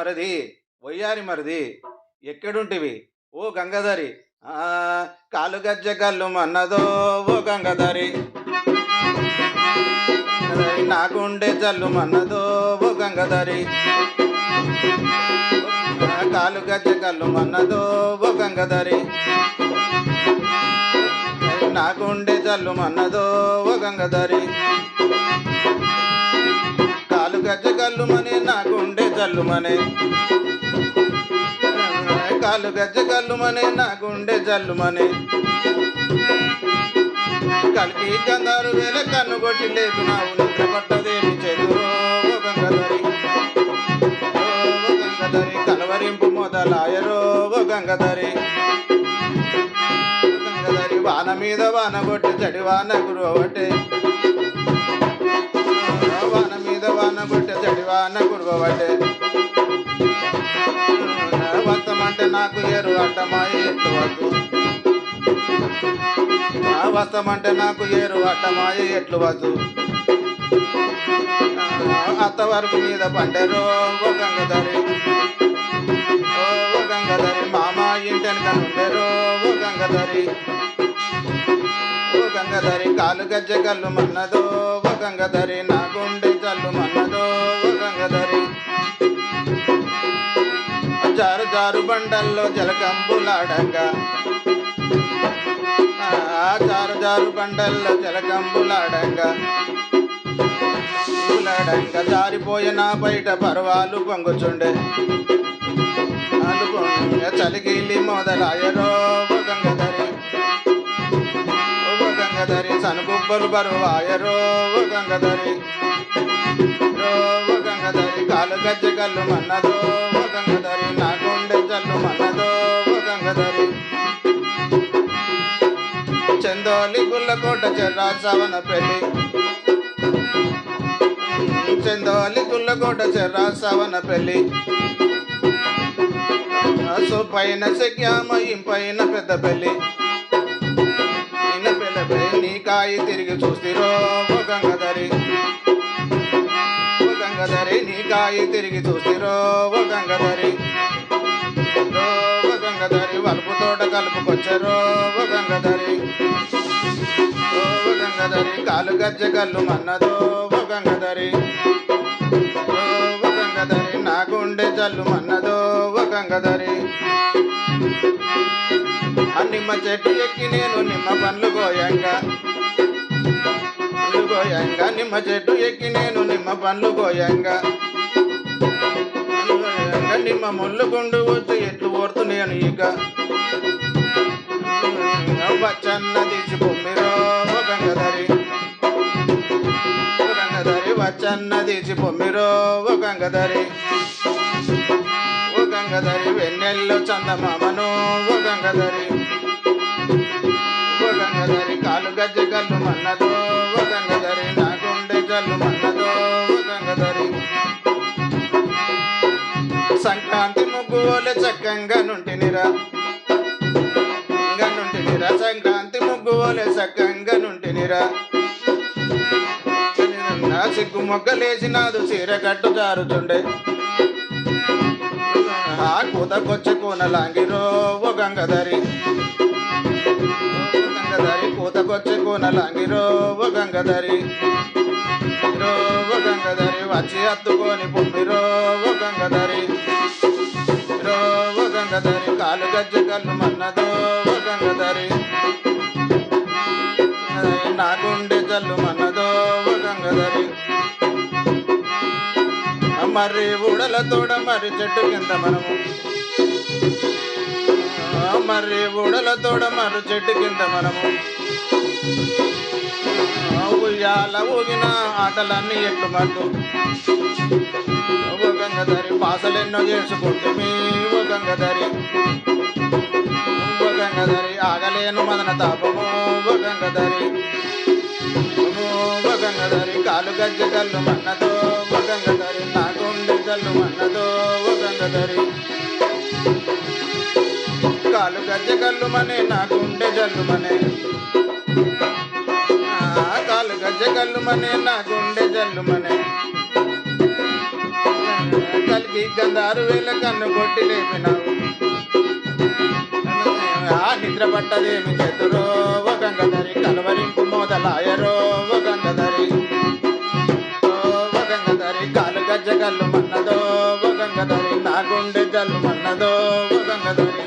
మరిది, వయ్యారి మరిది, ఎక్కడుంటివి ఓ గంగాధరి? ఆ, కాలు గజ్జ గల్లు మన్నదో ఓ గంగాధరి, నా గుండె జల్లు మన్నదో ఓ గంగాధరి, కాలు గజ్జ గల్లు మన్నదో ఓ గంగాధరి, నా గుండె జల్లు మన్నదో ఓ గంగాధరి, కాలు గజ్జ గల్లు మనే నా గుండె జల్లు మనే, కాలు గజ్జ గల్లు మనే నా గుండె జల్లు మనే, కలిపి గంధారు వేల కన్ను కొట్టి లేదు నావు నిద్ర పట్టదేమి చెదురో ఓ గంగాధరి, ఓ గంగాధరి కలవరింపు మొదలాయరో ఓ గంగాధరి, గంగాధరి వాన మీద వాన కొట్టి చెడి వాన గురువటే, వాన మీద వాన కొట్టి చెడి వాన గురువటే, వస్తమంటే నాకు ఏరు అడ్డమాయి ఎట్లు వద్దు, వస్తమంటే నాకు ఏరు అడ్డమాయ ఎట్లు వద్దు, అత్తవరకు మీద పండెరో ఓ గంగాధరి, ఓ గంగాధరి మామ ఇంటెనక నుండెరో ఓ గంగాధరి, ఓ గంగాధరి కాలు గజ్జ గల్లు మన్నదో ఓ గంగాధరి, నా గుండె జల్లు మన్నదో ఓ గంగాధరి, జారు జారు బండల్లో జలకంబులాడంగా, జారు జారు బండల్లో జలకంబులాడంగా, జారిపోయిన బయట పర్వాలు పొంగుచుండే, చలిగిలి మొదలాయరో ఓ గంగాధరి, ఓ గంగాధరి సనుగుబ్బలు బరువాయరో ఓ గంగాధరి, ఓ గంగాధరి కాలు గజ్జ గల్లు మన్నదో ఓ గంగాధరి, నా గుండె జల్లు మన్నదో ఓ గంగాధరి, చందోలి గుల్లకోట చెర్రా సవన పెళ్ళి, చందోలి గుల్లకోట చెర్రా సవన పెళ్ళి, పైన శక్యామ ఇంపైన పెద్ద పెళ్ళి, ఈయన పెళ్ళపై నీ కాయి తిరిగి చూస్తిరో ఓ గంగాధరి, ఓ గంగాధరి నీ కాయి తిరిగి చూస్తిరో ఓ గంగాధరి, ఓ గంగాధరి వలుపు తోట కలుపుకొచ్చరో ఓ గంగాధరి, ఓ గంగాధరి కాలు గజ్జ గల్లు మన్నదో ఓ గంగాధరి, ఓ గంగాధరి నా గుండె జల్లు మన్నదో ఓ గంగాధరి, నిమ్మ చెట్టు ఎక్కి నేను నిమ్మ పండ్లు గోయంగా, నిమ్మ చెట్టు ఎక్కి నేను నిమ్మ పండ్లు గోయంగా, నిమ్మ ముళ్ళు గుండు వచ్చి ఎట్లు ఓర్తు నేను ఇక, వచ్చన్న తీసి పొమ్మిరో ఓ గంగాధరి, ఓ గంగాధరి వచ్చన్న తీసి పొమ్మిరో ఓ గంగాధరి, ఓ గంగాధరి వెన్నెల్లో చందమామను ఓ గంగాధరి, ఓ గంగాధరి కాలు గజ్జ గల్లు మన్నదో ఓ గంగాధరి, నా గుండె జల్లు మన్నదో ఓ గంగాధరి, సంక్రాంతి ముగ్గు ఓలే చక్కంగా నుంటినిరా, సంక్రాంతి ముగ్గు ఓలే చక్కంగా నుంటినిరా, నా సిగ్గు మొగ్గలేసినాదు చీర కట్టు జారుచుండే, ఆ కూతకొచ్చి కూనలాంగిరో ఓ గంగాధరి, ఓ గంగాధరి కూతకొచ్చి కూనలాంగిరో ఓ గంగాధరి, ఓ గంగాధరి వచ్చి హత్తుకొని పొమ్మిరో ఓ గంగాధరి, ఓ గంగాధరి కాలు గజ్జ గల్లు మన్నదో ఓ గంగాధరి, నా గుండె జల్లు మన్నదో ఓ గంగాధరి, మర్రి ఊడల తోడ మర్రి చెట్టు కింద మనము, మర్రి ఊడల తోడ మర్రి చెట్టు కింద మనము, ఉయ్యాల ఊగిన ఆటలన్నీ ఎట్లు మద్దు, ఓ గంగాధరి పాసలెన్నో చేసుకుంటుంది ఓ గంగాధరి, ఓ గంగాధరి ఆగలేను మదన తాపము ఓ గంగాధరి, ఓ గంగాధరి కాలు గజ్జ గల్లు మన్నదో ఓ గంగాధరి, నా గుండె జల్లు మన్నదో ఓ గంగాధరి, కాలు గజ్జ గల్లు మనే నా గుండె జల్లు మనే, కాలు గజ్జ గల్లు మనే నా గుండె జల్లు మనే, ఈ గంధారు వేల కన్ను కొట్టి లేపినావు ఆ నిద్ర పట్టదేమి చేతురో ఓ గంగధరి కలవరింపు మొదలాయరో ఓ గంగధరి ఓ గంగధరి కాలు గజ్జ గల్లు మన్నదో ఓ గంగధరి నా గుండె జల్లు మన్నదో ఓ గంగధరి